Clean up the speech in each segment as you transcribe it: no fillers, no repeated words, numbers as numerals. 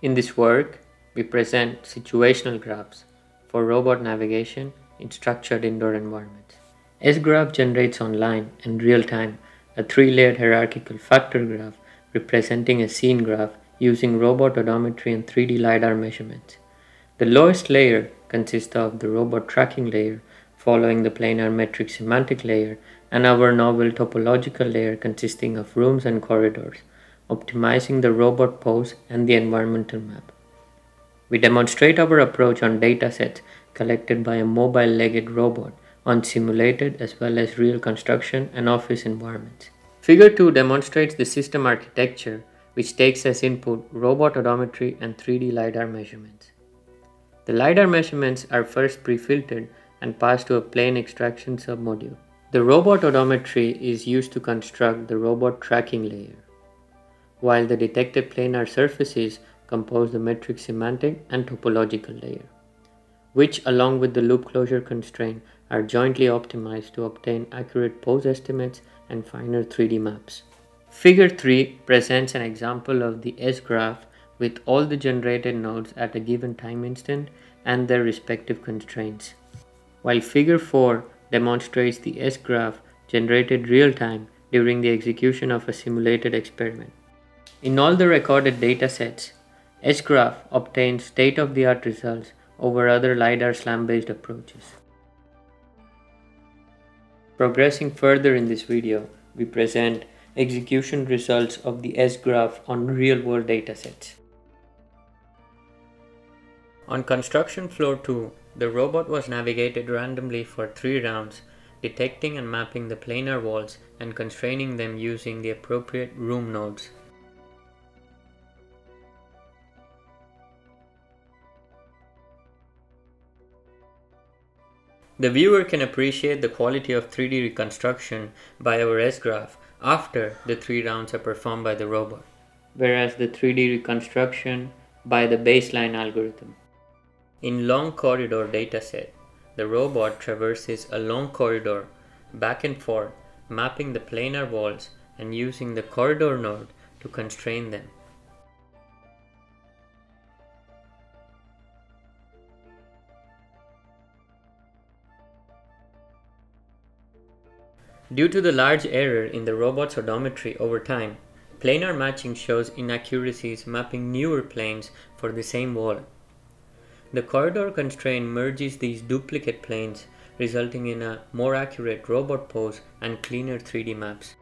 In this work, we present situational graphs for robot navigation in structured indoor environments. S-graph generates online in real time a three-layered hierarchical factor graph representing a scene graph using robot odometry and 3D LiDAR measurements. The lowest layer consists of the robot tracking layer, following the planar metric-semantic layer, and our novel topological layer consisting of rooms and corridors, optimizing the robot pose and the environmental map. We demonstrate our approach on datasets collected by a mobile-legged robot on simulated as well as real construction and office environments. Figure 2 demonstrates the system architecture, which takes as input robot odometry and 3D LiDAR measurements. The LiDAR measurements are first pre-filtered and passed to a plane extraction submodule. The robot odometry is used to construct the robot tracking layer, while the detected planar surfaces compose the metric semantic and topological layer, which along with the loop closure constraint are jointly optimized to obtain accurate pose estimates and finer 3D maps. Figure 3 presents an example of the S-graph with all the generated nodes at a given time instant and their respective constraints, while Figure 4 demonstrates the S-graph generated real-time during the execution of a simulated experiment. In all the recorded datasets, S-graph obtains state-of-the-art results over other LiDAR SLAM-based approaches. Progressing further in this video, we present execution results of the S-graph on real-world datasets. On construction floor 2, the robot was navigated randomly for 3 rounds, detecting and mapping the planar walls and constraining them using the appropriate room nodes. The viewer can appreciate the quality of 3D reconstruction by our S-graph after the 3 rounds are performed by the robot, whereas the 3D reconstruction by the baseline algorithm. In long corridor dataset, the robot traverses a long corridor back and forth, mapping the planar walls and using the corridor node to constrain them. Due to the large error in the robot's odometry over time, planar matching shows inaccuracies mapping newer planes for the same wall. The corridor constraint merges these duplicate planes, resulting in a more accurate robot pose and cleaner 3D maps.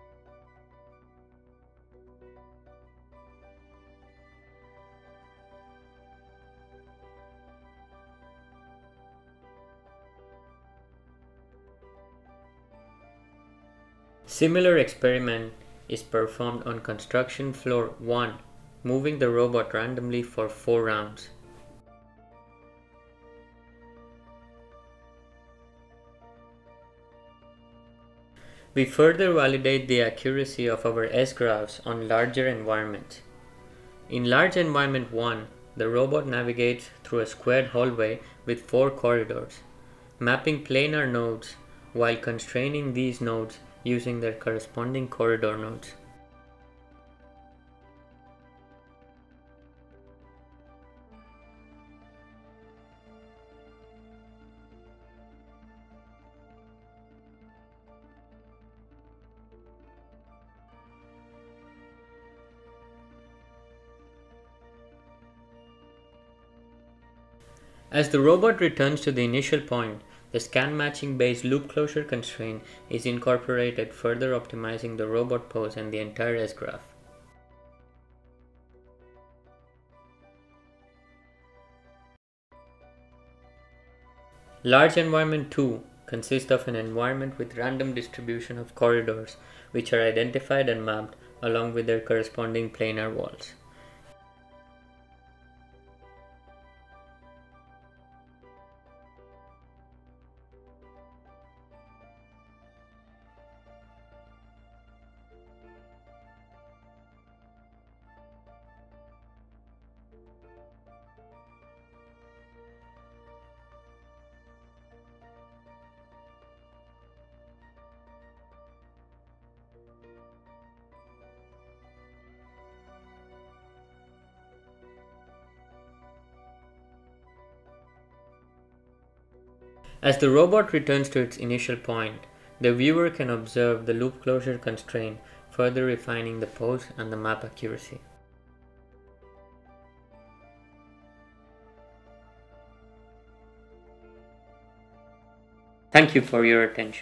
Similar experiment is performed on construction floor 1, moving the robot randomly for 4 rounds. We further validate the accuracy of our S-graphs on larger environments. In large environment 1, the robot navigates through a squared hallway with 4 corridors, mapping planar nodes while constraining these nodes using their corresponding corridor nodes. As the robot returns to the initial point, the scan matching based loop closure constraint is incorporated, further optimizing the robot pose and the entire S-graph. Large environment 2 consists of an environment with random distribution of corridors which are identified and mapped along with their corresponding planar walls. As the robot returns to its initial point, the viewer can observe the loop closure constraint, further refining the pose and the map accuracy. Thank you for your attention.